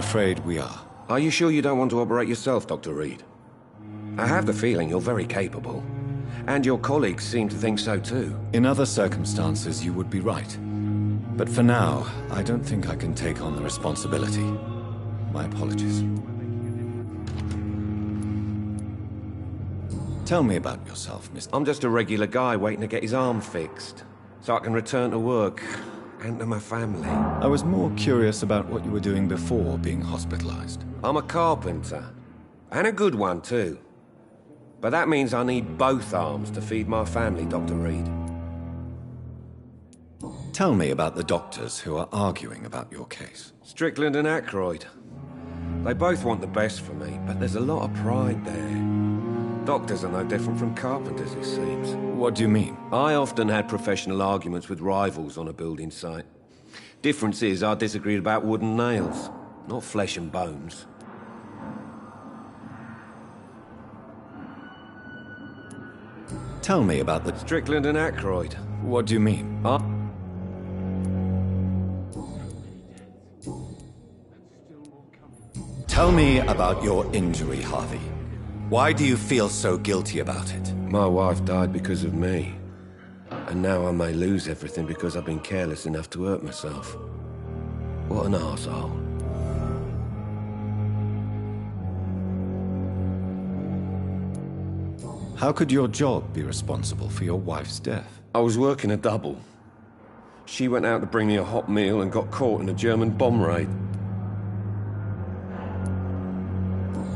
afraid we are. Are you sure you don't want to operate yourself, Dr. Reed? I have the feeling you're very capable. And your colleagues seem to think so too. In other circumstances, you would be right. But for now, I don't think I can take on the responsibility. My apologies. Tell me about yourself, Mr. I'm just a regular guy waiting to get his arm fixed, so I can return to work and to my family. I was more curious about what you were doing before being hospitalized. I'm a carpenter, and a good one too. But that means I need both arms to feed my family, Dr. Reed. Tell me about the doctors who are arguing about your case. Strickland and Aykroyd. They both want the best for me, but there's a lot of pride there. Doctors are no different from carpenters, it seems. What do you mean? I often had professional arguments with rivals on a building site. Difference is, I disagreed about wooden nails, not flesh and bones. Tell me about the... Strickland and Aykroyd. What do you mean? Tell me about your injury, Harvey. Why do you feel so guilty about it? My wife died because of me. And now I may lose everything because I've been careless enough to hurt myself. What an arsehole. How could your job be responsible for your wife's death? I was working a double. She went out to bring me a hot meal and got caught in a German bomb raid.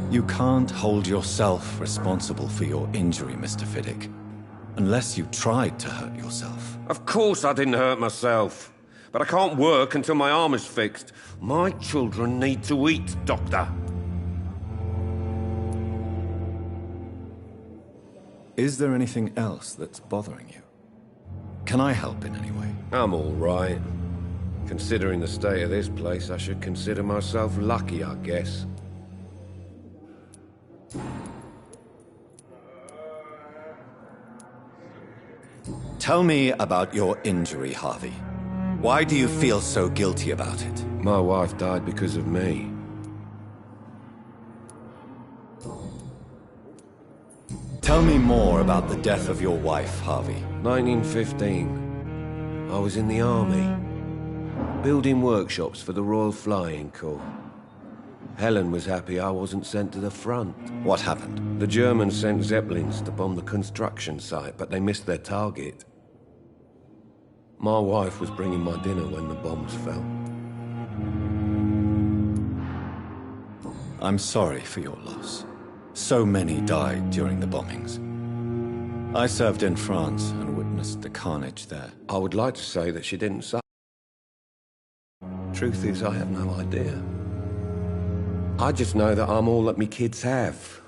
You can't hold yourself responsible for your injury, Mr. Fiddick. Unless you tried to hurt yourself. Of course I didn't hurt myself. But I can't work until my arm is fixed. My children need to eat, Doctor. Is there anything else that's bothering you? Can I help in any way? I'm all right. Considering the state of this place, I should consider myself lucky, I guess. Tell me about your injury, Harvey. Why do you feel so guilty about it? My wife died because of me. Tell me more about the death of your wife, Harvey. 1915. I was in the army, building workshops for the Royal Flying Corps. Helen was happy I wasn't sent to the front. What happened? The Germans sent Zeppelins to bomb the construction site, but they missed their target. My wife was bringing my dinner when the bombs fell. I'm sorry for your loss. So many died during the bombings. I served in France and witnessed the carnage there. I would like to say that she didn't suffer. Truth is, I have no idea. I just know that I'm all that me kids have.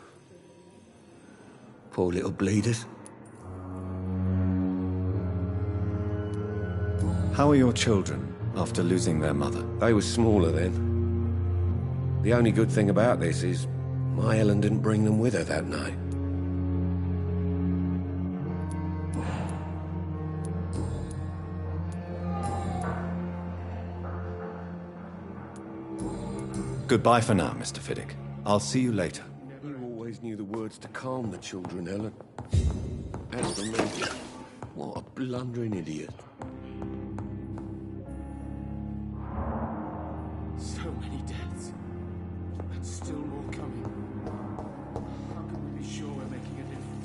Poor little bleeders. How are your children after losing their mother? They were smaller then. The only good thing about this is my Helen didn't bring them with her that night. Goodbye for now, Mr. Fiddick. I'll see you later. You always knew the words to calm the children, Helen. As for me, what a blundering idiot. So many deaths, and still more coming. How can we be sure we're making a difference?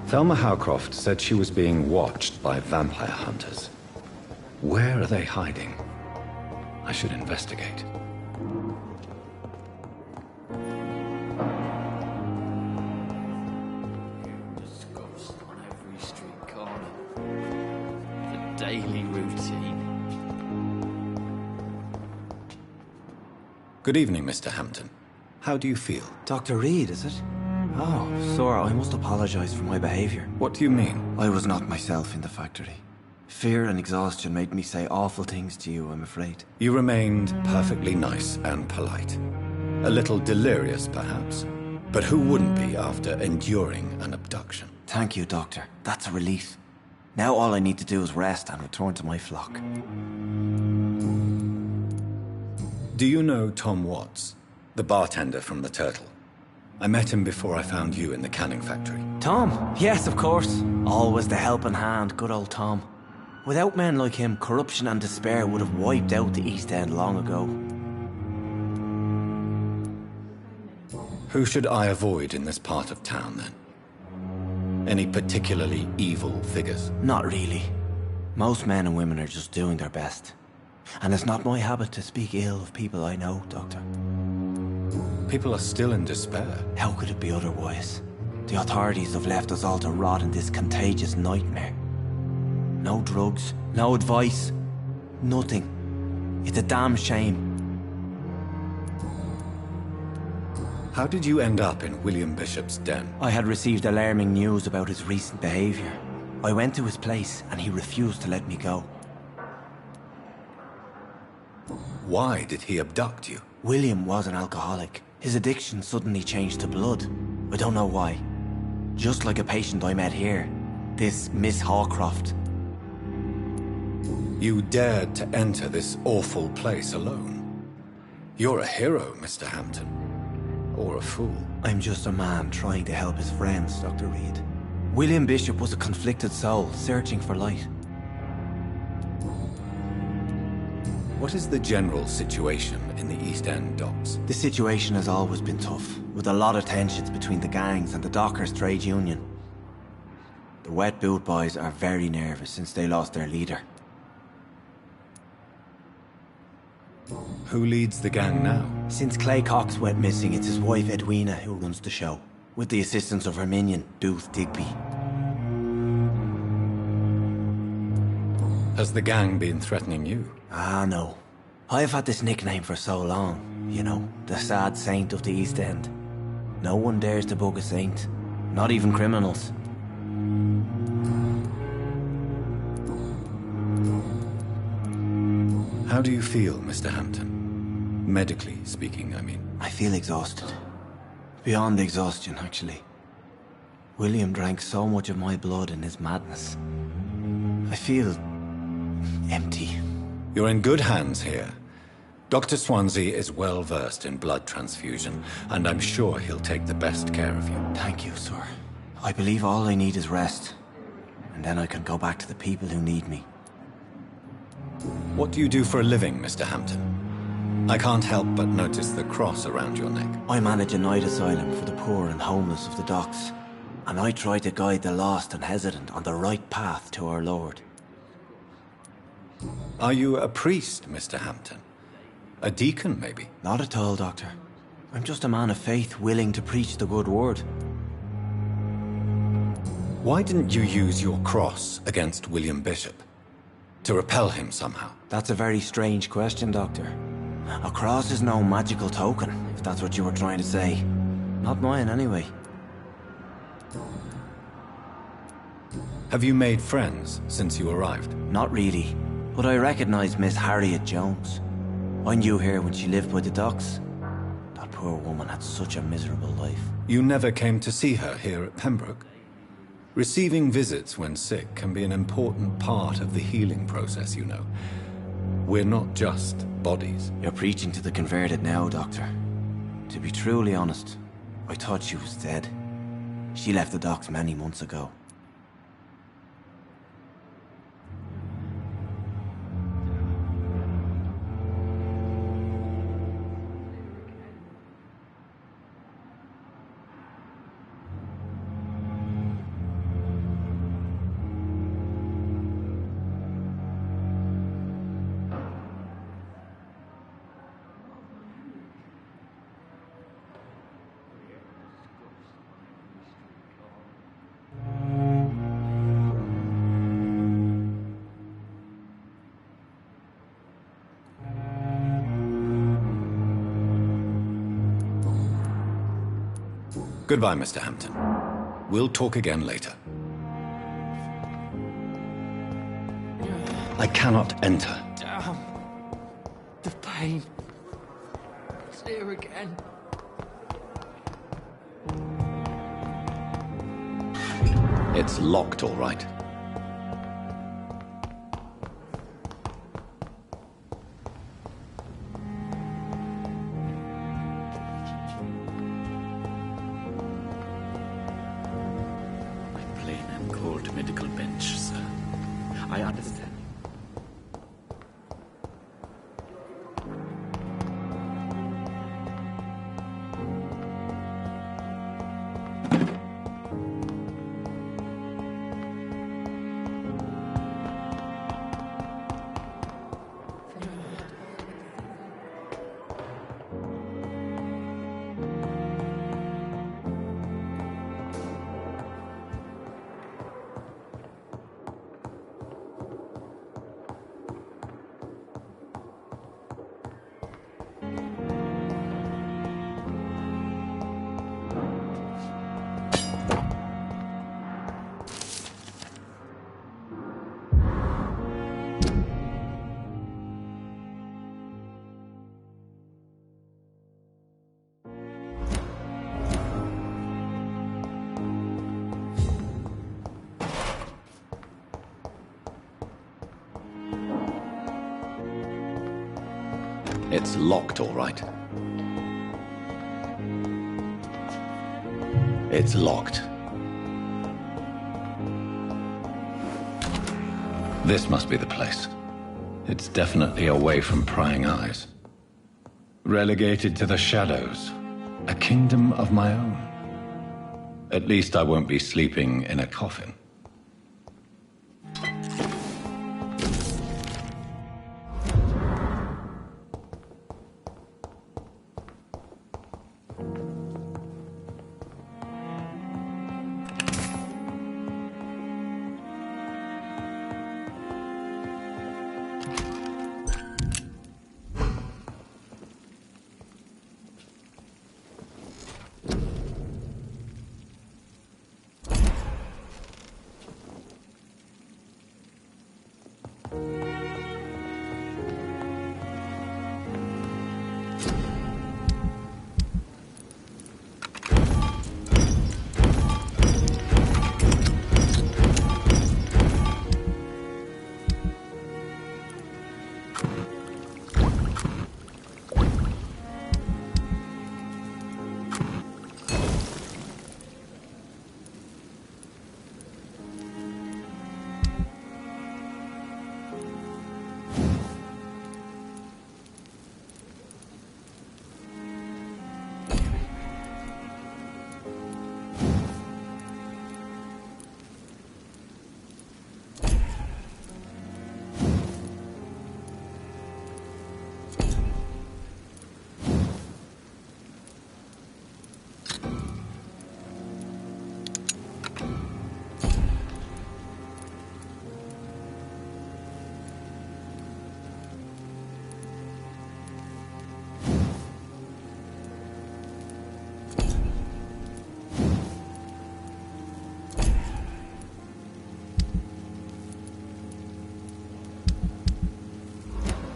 Thelma Howcroft said she was being watched by vampire hunters. Where are they hiding? I should investigate. Just ghosts on every street corner. The daily routine. Good evening, Mr. Hampton. How do you feel? Dr. Reed, is it? Oh, sir, I must apologize for my behavior. What do you mean? I was not myself in the factory. Fear and exhaustion made me say awful things to you, I'm afraid. You remained perfectly nice and polite. A little delirious, perhaps. But who wouldn't be after enduring an abduction? Thank you, Doctor. That's a relief. Now all I need to do is rest and return to my flock. Do you know Tom Watts, the bartender from the Turtle? I met him before I found you in the canning factory. Tom? Yes, of course. Always the helping hand, good old Tom. Without men like him, corruption and despair would have wiped out the East End long ago. Who should I avoid in this part of town, then? Any particularly evil figures? Not really. Most men and women are just doing their best. And it's not my habit to speak ill of people I know, Doctor. People are still in despair. How could it be otherwise? The authorities have left us all to rot in this contagious nightmare. No drugs, no advice, nothing. It's a damn shame. How did you end up in William Bishop's den? I had received alarming news about his recent behavior. I went to his place and he refused to let me go. Why did he abduct you? William was an alcoholic. His addiction suddenly changed to blood. I don't know why. Just like a patient I met here. This Miss Hawcroft. You dared to enter this awful place alone. You're a hero, Mr. Hampton. Or a fool. I'm just a man trying to help his friends, Dr. Reed. William Bishop was a conflicted soul, searching for light. What is the general situation in the East End docks? The situation has always been tough, with a lot of tensions between the gangs and the dockers' trade union. The Wet Boot Boys are very nervous since they lost their leader. Who leads the gang now? Since Clay Cox went missing, it's his wife Edwina who runs the show, with the assistance of her minion, Booth Digby. Has the gang been threatening you? Ah, no. I've had this nickname for so long. You know, the sad saint of the East End. No one dares to bug a saint. Not even criminals. How do you feel, Mr. Hampton? Medically speaking, I mean. I feel exhausted. Beyond exhaustion, actually. William drank so much of my blood in his madness. I feel empty. You're in good hands here. Dr. Swansea is well versed in blood transfusion, and I'm sure he'll take the best care of you. Thank you, sir. I believe all I need is rest. And then I can go back to the people who need me. What do you do for a living, Mr. Hampton? I can't help but notice the cross around your neck. I manage a night asylum for the poor and homeless of the docks. And I try to guide the lost and hesitant on the right path to our Lord. Are you a priest, Mr. Hampton? A deacon, maybe? Not at all, Doctor. I'm just a man of faith willing to preach the good word. Why didn't you use your cross against William Bishop? To repel him somehow? That's a very strange question, Doctor. A cross is no magical token, if that's what you were trying to say. Not mine, anyway. Have you made friends since you arrived? Not really, but I recognize Miss Harriet Jones. I knew her when she lived by the docks. That poor woman had such a miserable life. You never came to see her here at Pembroke? Receiving visits when sick can be an important part of the healing process, you know. We're not just bodies. You're preaching to the converted now, Doctor. To be truly honest, I thought she was dead. She left the docks many months ago. Goodbye, Mr. Hampton. We'll talk again later. I cannot enter. Damn. The pain. It's here again. It's locked, all right. Plain and cold medical bench, sir. I understand. It's locked, all right. It's locked. This must be the place. It's definitely away from prying eyes. Relegated to the shadows. A kingdom of my own. At least I won't be sleeping in a coffin.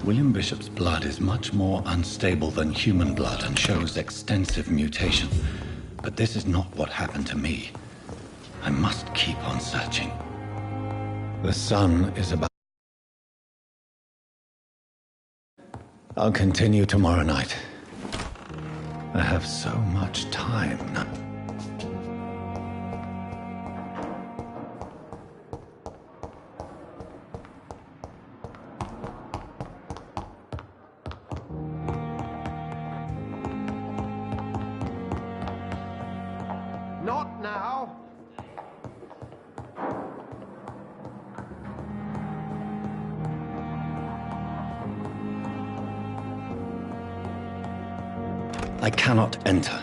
William Bishop's blood is much more unstable than human blood and shows extensive mutation. But this is not what happened to me. I must keep on searching. The sun is about... I'll continue tomorrow night. I have so much time now. Not now. I cannot enter.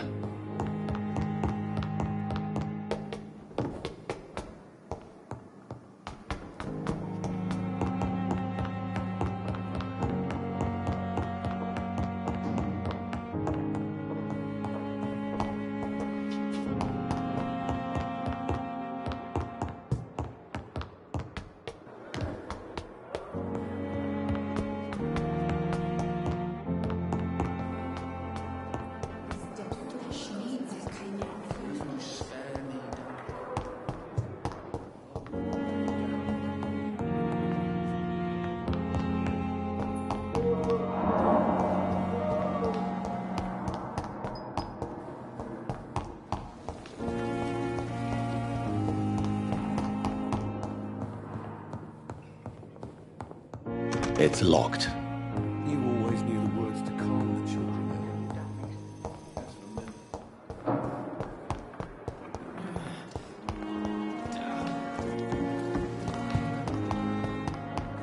It's locked. You always knew the words to calm the children.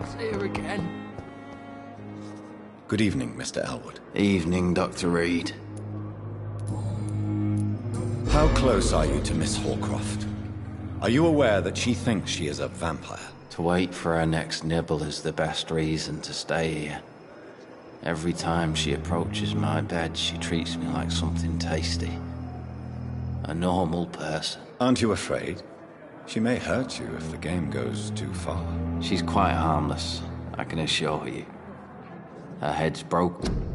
It's here again. Good evening, Mr. Elwood. Evening, Dr. Reed. How close are you to Miss Hallcroft? Are you aware that she thinks she is a vampire? To wait for her next nibble is the best reason to stay here. Every time she approaches my bed, she treats me like something tasty. A normal person. Aren't you afraid? She may hurt you if the game goes too far. She's quite harmless, I can assure you. Her head's broken.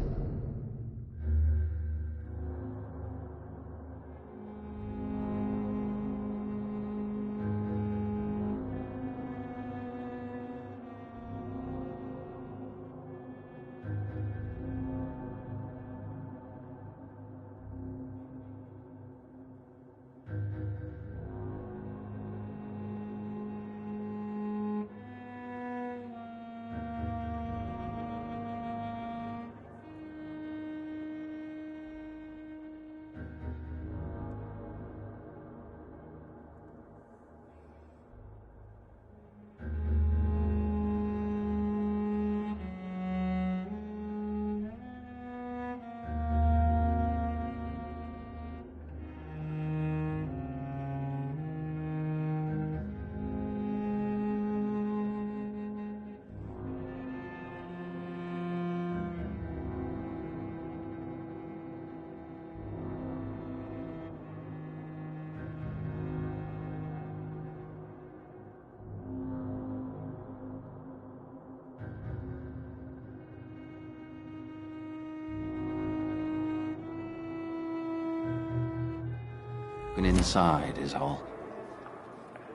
Looking inside is all.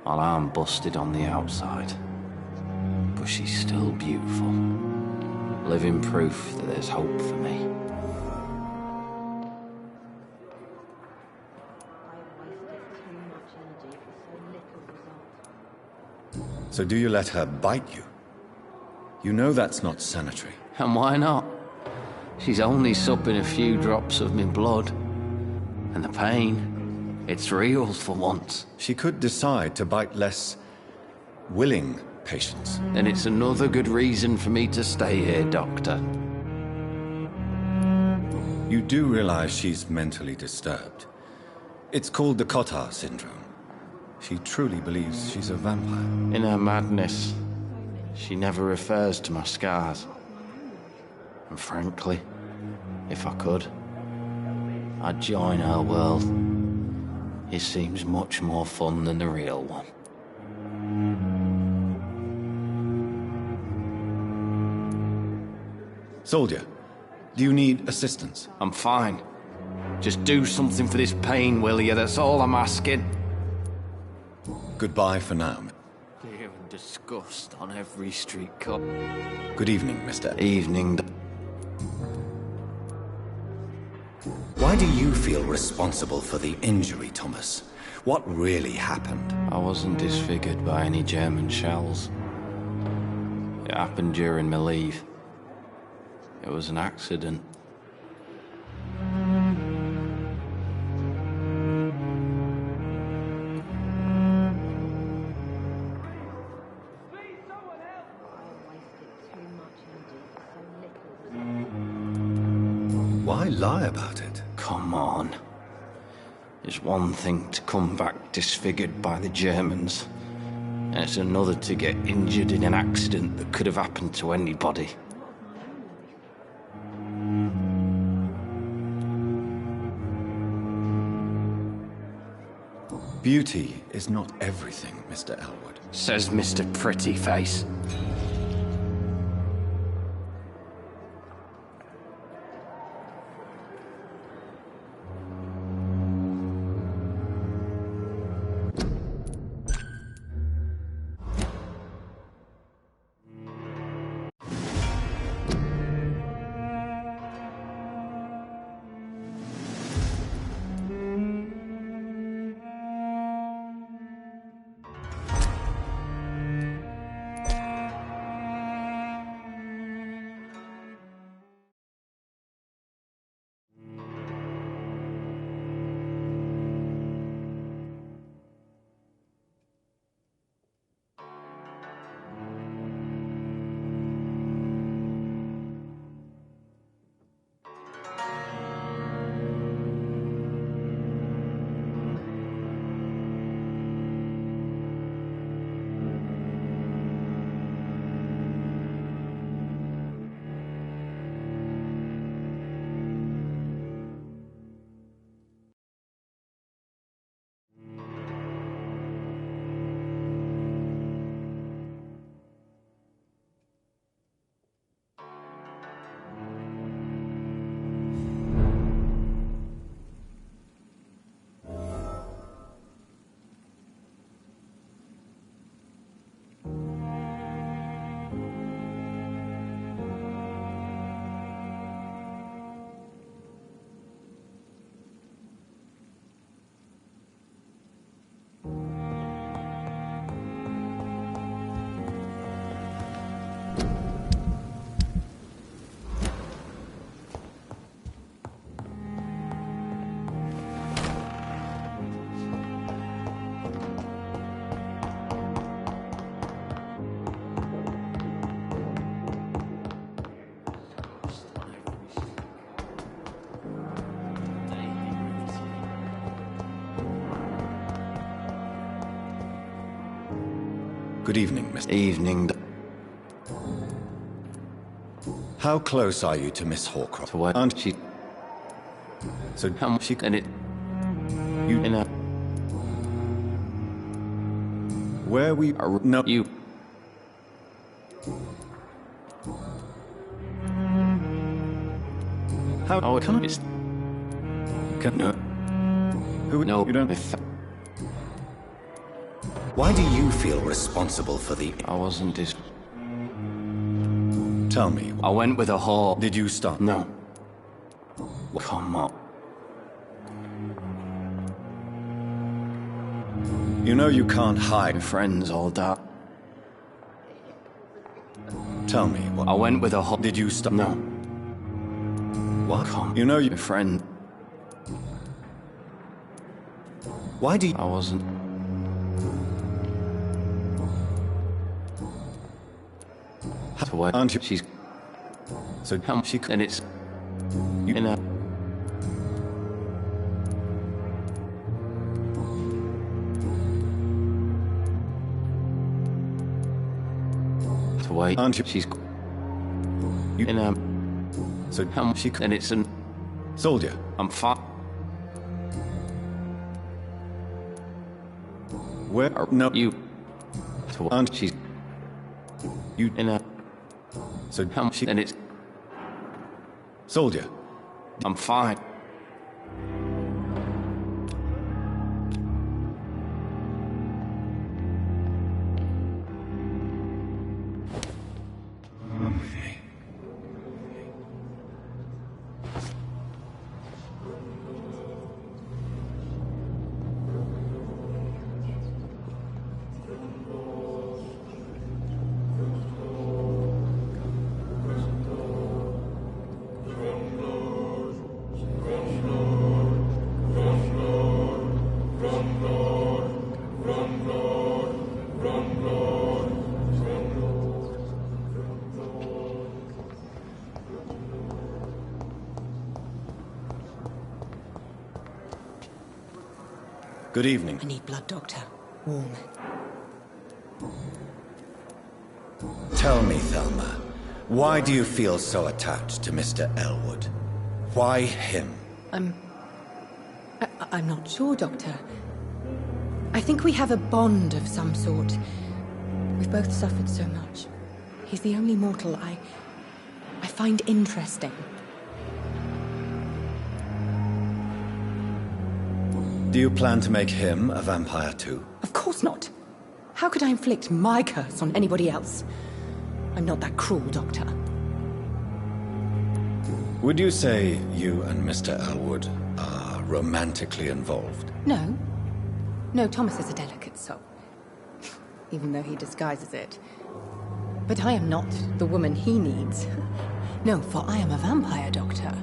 While I'm busted on the outside. But she's still beautiful. Living proof that there's hope for me. So do you let her bite you? You know that's not sanitary. And why not? She's only supping a few drops of me blood. And the pain, it's real for once. She could decide to bite less willing patients. Then it's another good reason for me to stay here, Doctor. You do realize she's mentally disturbed. It's called the Cotard syndrome. She truly believes she's a vampire. In her madness, she never refers to my scars. And frankly, if I could, I'd join her world. It seems much more fun than the real one. Soldier, do you need assistance? I'm fine. Just do something for this pain, will you? That's all I'm asking. Goodbye for now. Fear and disgust on every street corner. Good evening, Mr. Evening. Why do you feel responsible for the injury, Thomas? What really happened? I wasn't disfigured by any German shells. It happened during my leave. It was an accident. Why lie about it? Come on. It's one thing to come back disfigured by the Germans, and it's another to get injured in an accident that could have happened to anybody. Beauty is not everything, Mr. Elwood. Says Mr. Prettyface. Good evening, Mr. Evening. How close are you to Miss Horcrux? To what? Aren't She... So How much? And it... you... In a... Where we... No. You... How... Oh, can I... it's... Can... No. Who... No. You don't... If Why do you feel responsible for the... I wasn't dis... Tell me. I went with a whore. Did you start? No. Come on. You know you can't hide. My friends all died. Tell me. What... I went with a whore. Did you stop? No. What? Come. You know you... My friend... Why do you... I wasn't... To what? Aren't you... She's... So... Come. She... And it's... You... In a... To wait. Aren't you... She's... You... In a... So... Come. She... And it's an... Soldier. I'm fine. Where... No. You... To what? Aren't... She's... You... In a... So... Come. She... And it's... Soldier. I'm fine. Good evening. I need blood, Doctor. Warm. Tell me, Thelma, why do you feel so attached to Mr. Elwood? Why him? I'm not sure, Doctor. I think we have a bond of some sort. We've both suffered so much. He's the only mortal I find interesting. Do you plan to make him a vampire too? Of course not. How could I inflict my curse on anybody else? I'm not that cruel, Doctor. Would you say you and Mr. Elwood are romantically involved? No. No, Thomas is a delicate soul. Even though he disguises it. But I am not the woman he needs. No, for I am a vampire, Doctor.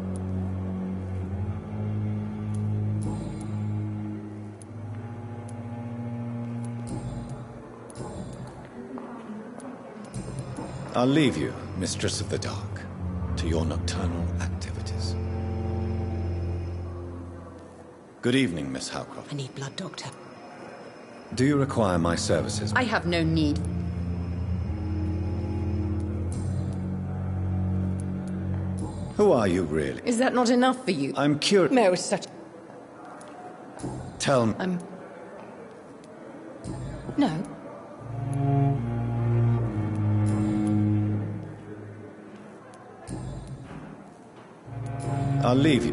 I'll leave you, Mistress of the Dark, to your nocturnal activities. Good evening, Miss Howcroft. I need blood, Doctor. Do you require my services? I have no need. Who are you, really? Is that not enough for you? I'm curious. No, it's such... Tell me. No. I'll leave you.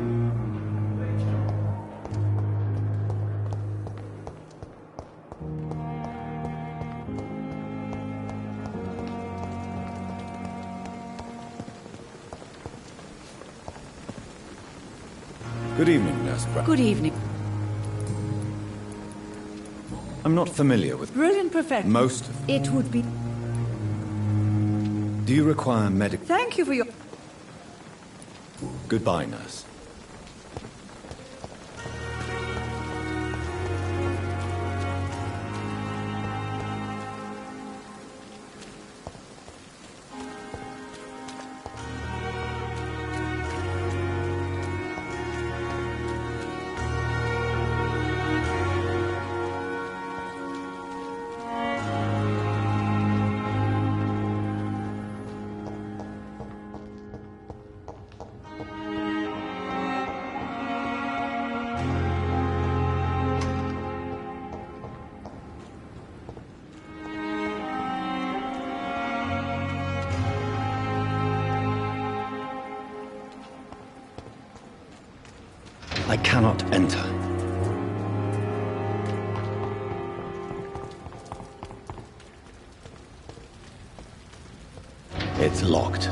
Good evening, Nurse Brown. Good evening. I'm not familiar with Brilliant perfection. most of them. It would be... Do you require medical... Thank you for your... Goodbye, Nurse. I cannot enter. It's locked.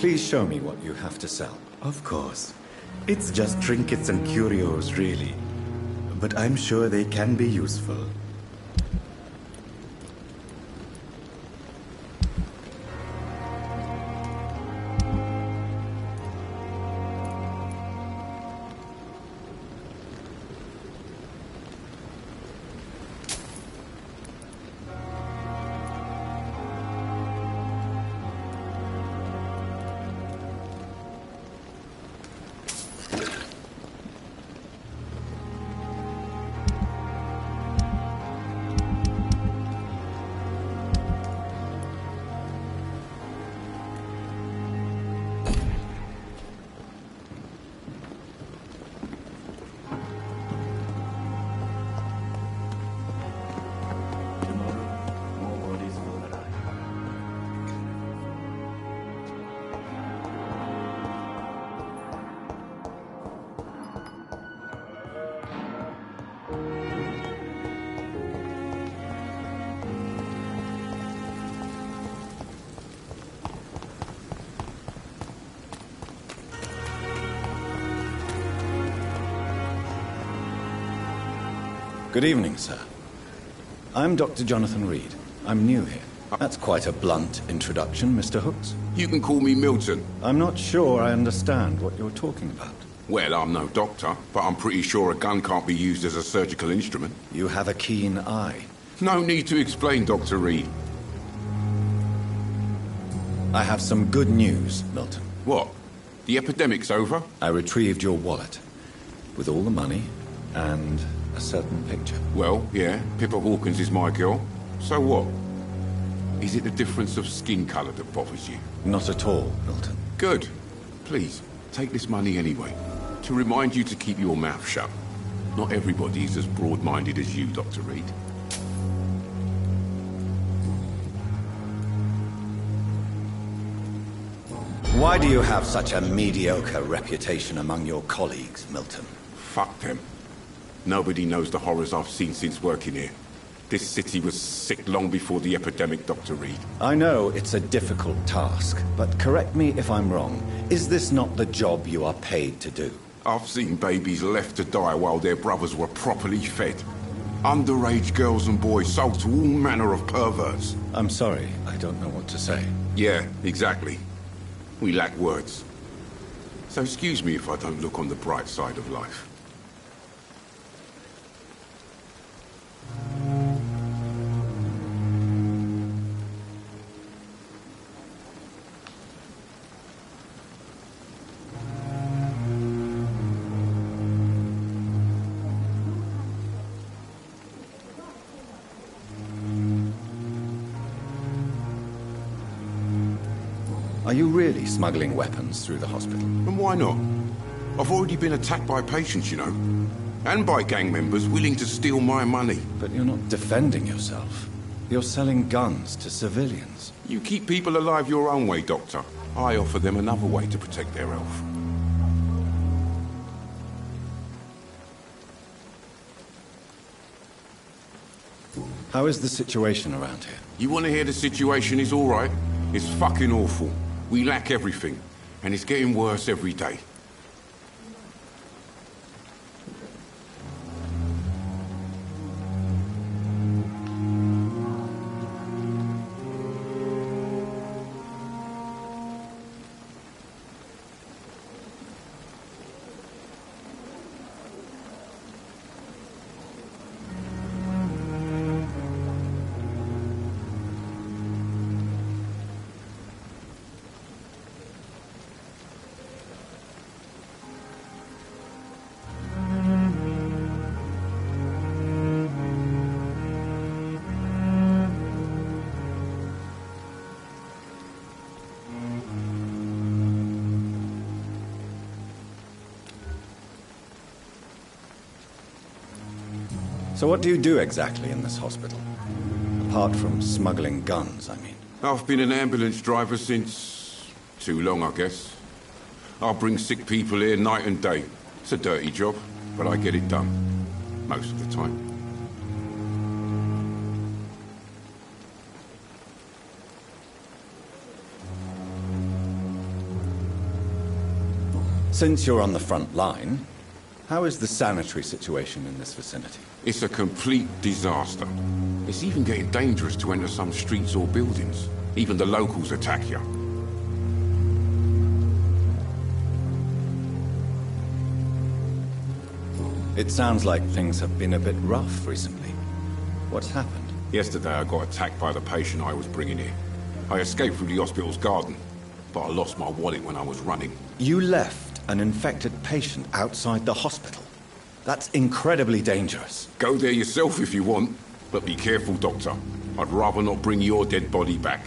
Please show me what you have to sell. Of course. It's just trinkets and curios, really. But I'm sure they can be useful. Good evening, sir. I'm Dr. Jonathan Reed. I'm new here. That's quite a blunt introduction, Mr. Hooks. You can call me Milton. I'm not sure I understand what you're talking about. Well, I'm no doctor, but I'm pretty sure a gun can't be used as a surgical instrument. You have a keen eye. No need to explain, Dr. Reed. I have some good news, Milton. What? The epidemic's over? I retrieved your wallet with all the money and a certain picture. Well, yeah, Pippa Hawkins is my girl. So what? Is it the difference of skin colour that bothers you? Not at all, Milton. Good. Please, take this money anyway. To remind you to keep your mouth shut. Not everybody is as broad-minded as you, Dr. Reed. Why do you have such a mediocre reputation among your colleagues, Milton? Fuck them. Nobody knows the horrors I've seen since working here. This city was sick long before the epidemic, Dr. Reed. I know it's a difficult task, but correct me if I'm wrong. Is this not the job you are paid to do? I've seen babies left to die while their brothers were properly fed. Underage girls and boys sold to all manner of perverts. I'm sorry, I don't know what to say. Yeah, exactly. We lack words. So excuse me if I don't look on the bright side of life. Are you really smuggling weapons through the hospital? And why not? I've already been attacked by patients, you know. And by gang members willing to steal my money. But you're not defending yourself. You're selling guns to civilians. You keep people alive your own way, Doctor. I offer them another way to protect their health. How is the situation around here? You want to hear the situation is all right? It's fucking awful. We lack everything, and it's getting worse every day. So what do you do exactly in this hospital? Apart from smuggling guns, I mean. I've been an ambulance driver since... too long, I guess. I'll bring sick people here night and day. It's a dirty job, but I get it done. Most of the time. Since you're on the front line, how is the sanitary situation in this vicinity? It's a complete disaster. It's even getting dangerous to enter some streets or buildings. Even the locals attack you. It sounds like things have been a bit rough recently. What's happened? Yesterday I got attacked by the patient I was bringing here. I escaped through the hospital's garden, but I lost my wallet when I was running. You left an infected patient outside the hospital? That's incredibly dangerous. Go there yourself if you want, but be careful, Doctor. I'd rather not bring your dead body back.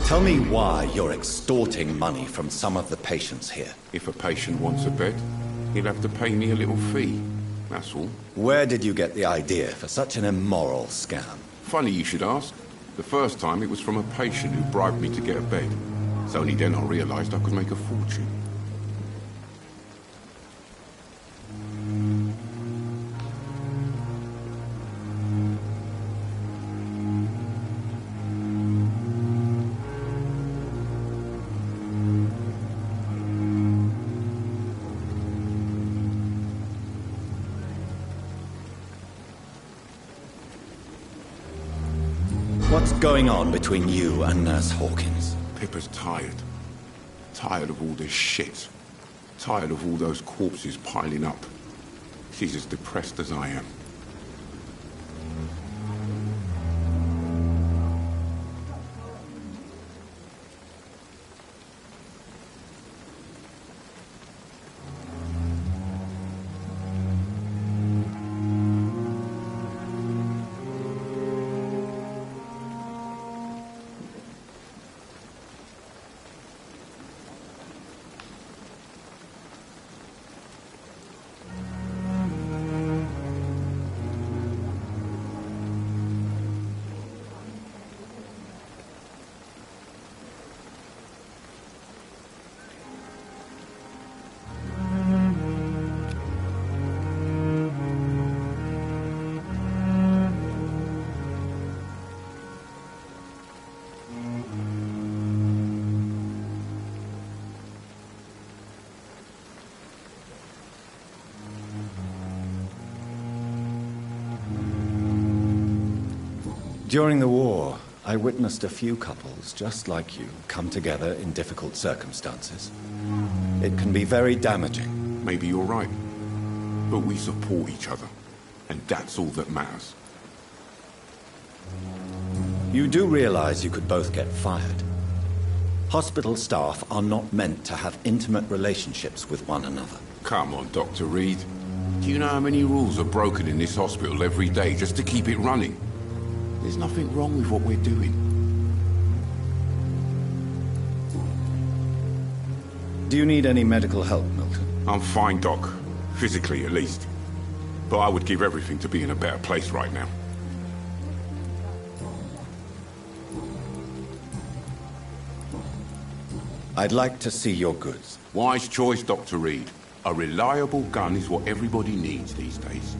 Tell me why you're extorting money from some of the patients here. If a patient wants a bed, he'll have to pay me a little fee. That's all. Where did you get the idea for such an immoral scam? Funny you should ask. The first time it was from a patient who bribed me to get a bed. It's only then I realized I could make a fortune. What's going on between you and Nurse Hawkins? Pippa's tired. Tired of all this shit. Tired of all those corpses piling up. She's as depressed as I am. During the war, I witnessed a few couples, just like you, come together in difficult circumstances. It can be very damaging. Maybe you're right. But we support each other. And that's all that matters. You do realize you could both get fired. Hospital staff are not meant to have intimate relationships with one another. Come on, Dr. Reed. Do you know how many rules are broken in this hospital every day just to keep it running? There's nothing wrong with what we're doing. Do you need any medical help, Milton? I'm fine, Doc. Physically, at least. But I would give everything to be in a better place right now. I'd like to see your goods. Wise choice, Dr. Reed. A reliable gun is what everybody needs these days.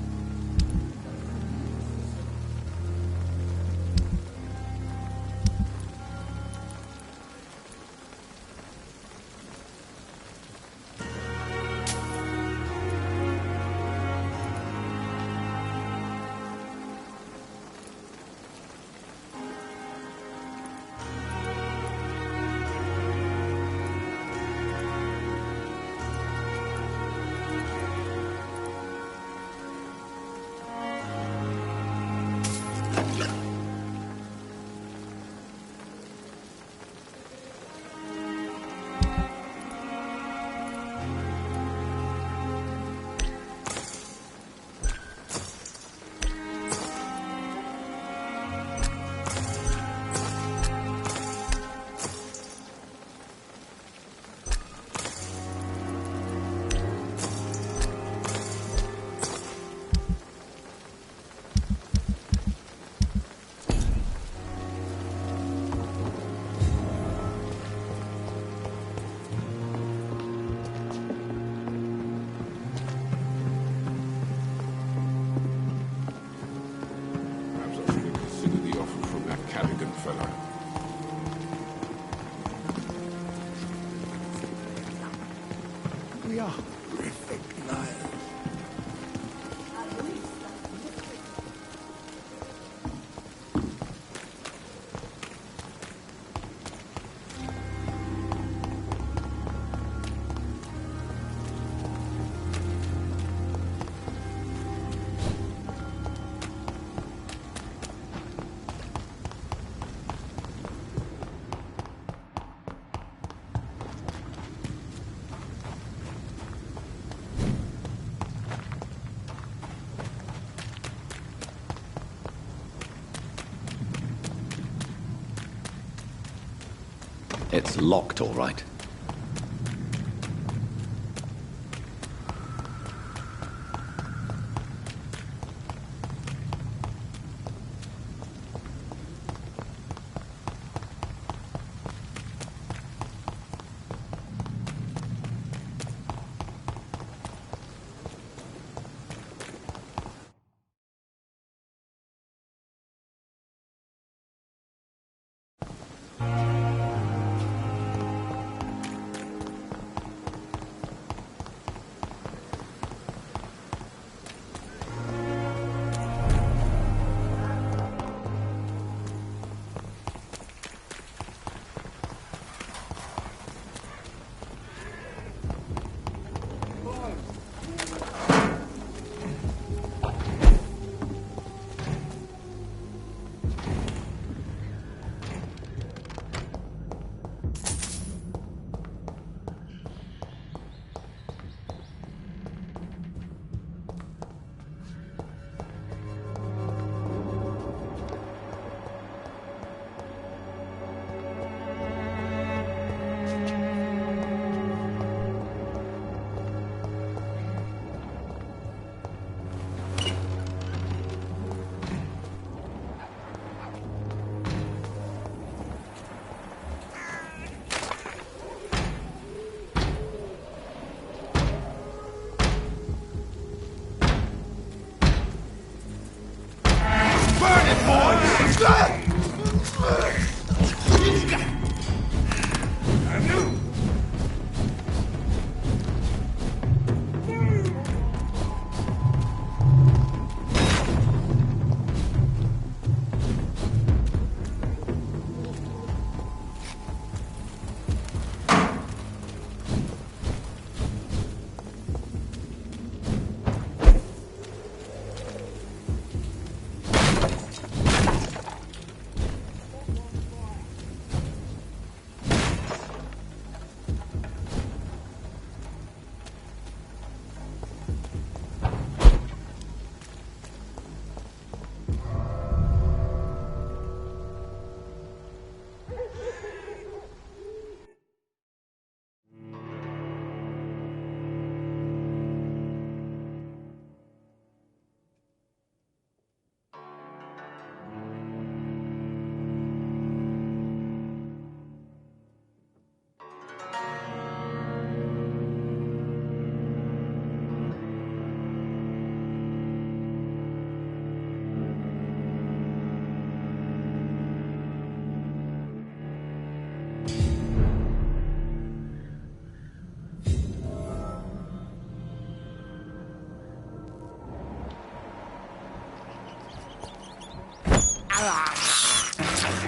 It's locked, all right.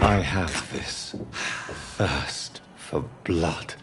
I have this thirst for blood.